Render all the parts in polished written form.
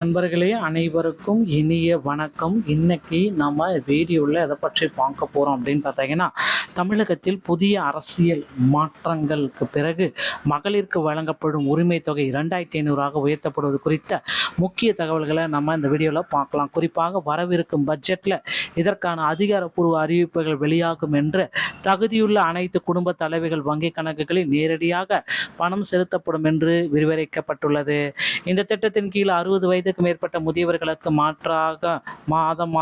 நண்பர்களே அனைவருக்கும் இனிய வணக்கம். இன்னைக்கு நம்ம வீடியோவில் எதை பற்றி பார்க்க போகிறோம் அப்படின்னு பார்த்தீங்கன்னா, தமிழகத்தில் புதிய அரசியல் மாற்றங்களுக்கு பிறகு மகளிருக்கு வழங்கப்படும் உரிமை தொகை 2500 உயர்த்தப்படுவது குறித்த முக்கிய தகவல்களை நம்ம இந்த வீடியோவில் பார்க்கலாம். குறிப்பாக வரவிருக்கும் பட்ஜெட்டில் இதற்கான அதிகாரப்பூர்வ அறிவிப்புகள் வெளியாகும் என்று தகுதியுள்ள அனைத்து குடும்ப தலைவிகள் வங்கி கணக்குகளில் நேரடியாக பணம் செலுத்தப்படும் என்று விவரிக்கப்பட்டுள்ளது. இந்த திட்டத்தின் கீழ் 60 வயதுக்கு மேற்பட்ட முதியவர்களுக்கு மாற்றாக மாதம்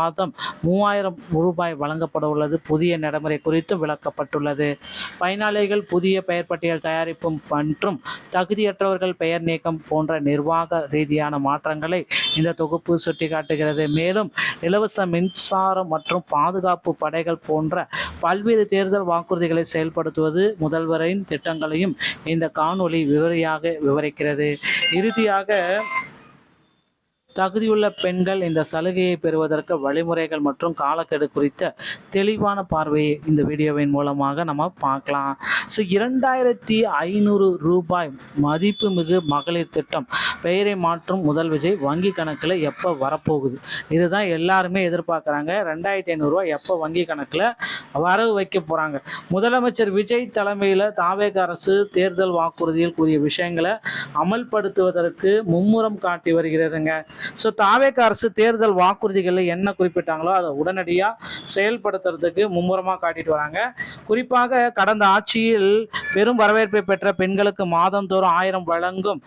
3000 வழங்கப்பட உள்ளது. புதிய நடைமுறை குறித்து விளக்கப்பட்டுள்ளது. பயனாளிகள் புதிய பெயர் பட்டியல் தயாரிப்பு மற்றும் தகுதியற்றவர்கள் பெயர் நீக்கம் போன்ற நிர்வாக ரீதியான மாற்றங்களை இந்த தொகுப்பு சுட்டிக்காட்டுகிறது. மேலும் இலவச மின்சாரம் மற்றும் பாதுகாப்பு படைகள் போன்ற பல்வேறு தேர்தல் வாக்குறுதிகளை செயல்படுத்துவது முதல்வரின் திட்டங்களையும் இந்த காணொளி விவரிக்கிறது. இறுதியாக தகுதியுள்ள பெண்கள் இந்த சலுகையை பெறுவதற்கு வழிமுறைகள் மற்றும் காலக்கெடு குறித்த தெளிவான பார்வையை இந்த வீடியோவின் மூலமாக நம்ம பார்க்கலாம். 2500 மதிப்புமிகு மகளிர் திட்டம் பெயரை மாற்றும் முதல் விஜய் வங்கி கணக்கில் எப்போ வரப்போகுது? இதுதான் எல்லாருமே எதிர்பார்க்குறாங்க. 2500 எப்போ வங்கி கணக்கில் வரவு வைக்க போகிறாங்க? முதலமைச்சர் விஜய் தலைமையில் தாவேக அரசு தேர்தல் வாக்குறுதியில் கூறிய விஷயங்களை அமல்படுத்துவதற்கு மும்முரம் காட்டி வருகிறதுங்க. தாவேக அரசு தேர்தல் வாக்குறுதிகளில் என்ன குறிப்பிட்டாங்களோ அதை உடனடியாக செயல்படுத்துறதுக்கு மும்முரமாக காட்டிட்டு வராங்க. குறிப்பாக கடந்த ஆட்சியில் பெரும் வரவேற்பை பெற்ற பெண்களுக்கு மாதந்தோறும் 1000 வழங்கும்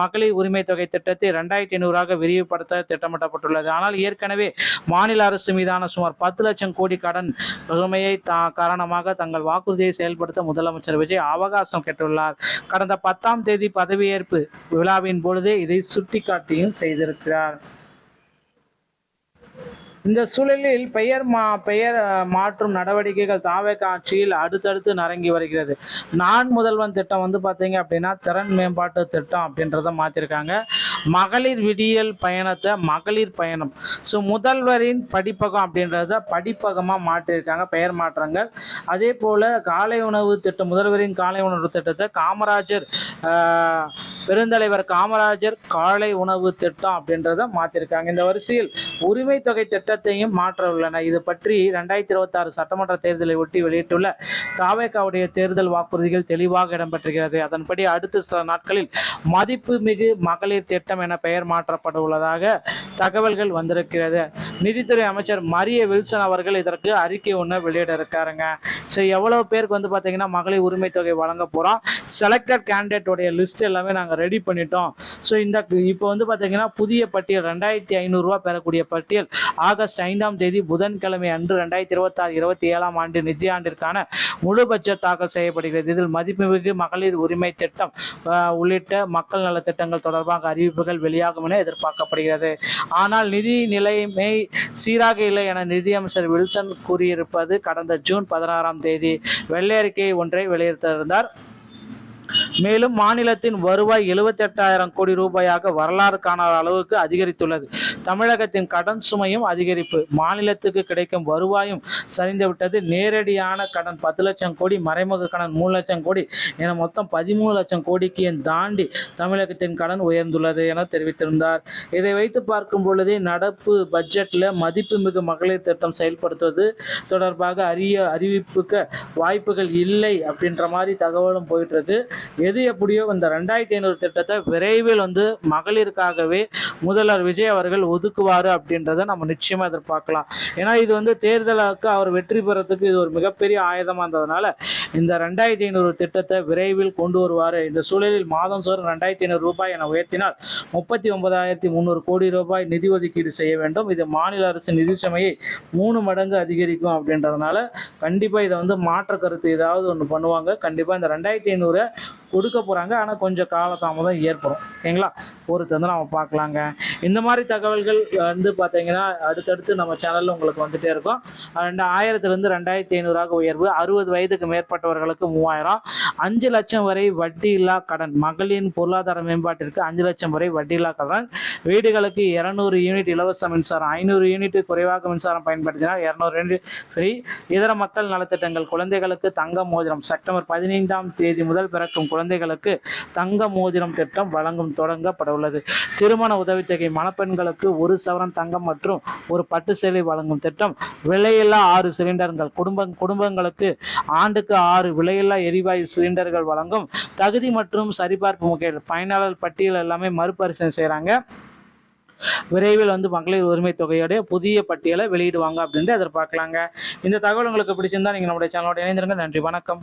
மகளிர் உரிமை தொகை திட்டத்தை 2500 விரிவுபடுத்த திட்டமிடப்பட்டுள்ளது. ஆனால் ஏற்கனவே மாநில அரசு மீதான சுமார் 10 லட்சம் கோடி கடன் சுமையை காரணமாக தங்கள் வாக்குறுதியை செயல்படுத்த முதலமைச்சர் விஜய் அவகாசம் கேட்டுள்ளார். கடந்த 10ஆம் தேதி பதவியேற்பு விழாவின் பொழுதே இதை சுட்டிக்காட்டியும் செய்திருக்கிறார். இந்த சூழலில் பெயர் மாற்றும் நடவடிக்கைகள் தாவேக ஆட்சியில் அடுத்தடுத்து நரங்கி வருகிறது. நான் முதல்வன் திட்டம் பார்த்தீங்க அப்படின்னா திறன் மேம்பாட்டு திட்டம் அப்படின்றத மாற்றிருக்காங்க. மகளிர் விடியல் பயணத்தை மகளிர் பயணம். முதல்வரின் படிப்பகம் அப்படின்றத படிப்பகமாக மாற்றிருக்காங்க, பெயர் மாற்றங்கள். அதே போல் காலை உணவு திட்டம், முதல்வரின் காலை உணவு திட்டத்தை காமராஜர் பெருந்தலைவர் காமராஜர் காலை உணவு திட்டம் அப்படின்றத மாற்றிருக்காங்க. இந்த வரிசையில் உரிமை தொகை திட்டத்தையும் மாற்ற உள்ளன. இது பற்றி 2026 சட்டமன்ற தேர்தலை ஒட்டி வெளியிட்டுள்ள தாவேகாவுடைய தேர்தல் வாக்குறுதிகள் தெளிவாக இடம்பெற்றிருக்கிறது. அதன்படி அடுத்த சில நாட்களில் மதிப்பு மிகு மகளிர் திட்டம் என பெயர் மாற்றப்பட உள்ளதாக தகவல்கள் வந்திருக்கிறது. நிதித்துறை அமைச்சர் மரிய வில்சன் அவர்கள் இதற்கு அறிக்கை ஒன்று வெளியிட இருக்காருங்க. எவ்வளவு பேருக்கு பார்த்தீங்கன்னா மகளிர் உரிமை தொகை வழங்க போகிறோம், செலக்டட் கேண்டிடேட்டோடைய லிஸ்ட் எல்லாமே நாங்கள் ரெடி பண்ணிட்டோம். இப்போ பார்த்தீங்கன்னா புதிய பட்டியல் 2500 பெறக்கூடிய பட்டியல் ஆகஸ்ட் 5ஆம் தேதி புதன்கிழமை அன்று 2026-27ஆம் ஆண்டு நிதியாண்டிற்கான முழு பட்ஜெட் தாக்கல் செய்யப்படுகிறது. இதில் மதிப்புமிகு மகளிர் உரிமை திட்டம் உள்ளிட்ட மக்கள் நல திட்டங்கள் தொடர்பாக அறிவிப்புகள் வெளியாகும் என எதிர்பார்க்கப்படுகிறது. ஆனால் நிதி நிலைமை சீராக இல்லை என நிதியமைச்சர் வில்சன் கூறியிருப்பது கடந்த ஜூன் 16ஆம் தேதி வெள்ளை அறிக்கை ஒன்றை வெளியிட்டிருந்தார். மேலும் மாநிலத்தின் வருவாய் 78,000 கோடி ரூபாயாக வரலாறு காணாத அளவுக்கு அதிகரித்துள்ளது. தமிழகத்தின் கடன் சுமையும் அதிகரிப்பு, மாநிலத்துக்கு கிடைக்கும் வருவாயும் சரிந்துவிட்டது. நேரடியான கடன் 10 லட்சம் கோடி, மறைமுக கடன் 3 லட்சம் கோடி என மொத்தம் 13 லட்சம் கோடிக்கு தாண்டி தமிழகத்தின் கடன் உயர்ந்துள்ளது என தெரிவித்திருந்தார். இதை வைத்து பார்க்கும் பொழுதே நடப்பு பட்ஜெட்டில் மதிப்புமிகு மகளிர் திட்டம் செயல்படுத்துவது தொடர்பாக அறிவிப்புக்கு வாய்ப்புகள் இல்லை அப்படின்ற மாதிரி தகவலும் போயிட்டு இருக்கு. எது எப்படியோ இந்த 2500 திட்டத்தை விரைவில் மகளிருக்காகவே முதல்வர் விஜய் அவர்கள் ஒதுக்குவார் அப்படின்றத நம்ம நிச்சயமா எதிர்பார்க்கலாம். ஏன்னா இது தேர்தலுக்கு அவர் வெற்றி பெறத்துக்கு இது ஒரு மிகப்பெரிய ஆயுதமாக இருந்ததுனால இந்த 2500 திட்டத்தை விரைவில் கொண்டு வருவார். இந்த சூழலில் மாதந்தோறும் 2500 ரூபாய் என உயர்த்தினால் 39,300 கோடி ரூபாய் நிதி ஒதுக்கீடு செய்ய வேண்டும். இது மாநில அரசு நிதி சுமையை 3 மடங்கு அதிகரிக்கும் அப்படின்றதுனால கண்டிப்பாக இதை மாற்ற கருத்து ஏதாவது ஒன்று பண்ணுவாங்க. கண்டிப்பாக இந்த 2500 கொடுக்க போகிறாங்க. ஆனால் கொஞ்சம் காலதாமதம் ஏற்படும். ஓகேங்களா, பொறுத்து நம்ம பார்க்கலாங்க. இந்த மாதிரி தகவல்கள் பார்த்தீங்கன்னா அடுத்தடுத்து நம்ம சேனலில் உங்களுக்கு வந்துட்டே இருக்கும். 2000 2500 உயர்வு, 60 வயதுக்கு மேற்பட்டவர்களுக்கு 3000, 5 லட்சம் வரை வட்டியில்லா கடன், மகளிரின் பொருளாதார மேம்பாட்டிற்கு 5 லட்சம் வரை வட்டியில்லா கடன், வீடுகளுக்கு 200 யூனிட் இலவச மின்சாரம், 500 யூனிட் குறைவாக மின்சாரம் பயன்படுத்தினால் 200 யூனிட் ஃப்ரீ, இதர மக்கள் நலத்திட்டங்கள், குழந்தைகளுக்கு தங்க மோதிரம், செப்டம்பர் 15ஆம் தேதி முதல் பிறக்கும் குழந்தைகளுக்கு தங்க மோதிரம் திட்டம் தொடங்கப்பட உள்ளது. திருமண உதவித்தொகை மணப்பெண்களுக்கு 1 சவரன் தங்கம் மற்றும் ஒரு பட்டு சேலை வழங்கும் திட்டம். விலையில்லா 6 சிலிண்டர்கள் குடும்பங்களுக்கு ஆண்டுக்கு 6 விலையில்லா எரிவாயு சிலிண்டர்கள் வழங்கும். தகுதி மற்றும் சரிபார்ப்பு முறையில் பயனாளர் பட்டியல் எல்லாமே மறுபரிசீலனை செய்கிறாங்க. விரைவில் மகளிர் உரிமை தொகையோடைய புதிய பட்டியலை வெளியிடுவாங்க அப்படின்ட்டு எதிர்பார்க்கலாங்க. இந்த தகவல் உங்களுக்கு பிடிச்சிருந்தா நீங்கள் நம்முடைய சேனலோட இணைந்திருங்க. நன்றி, வணக்கம்.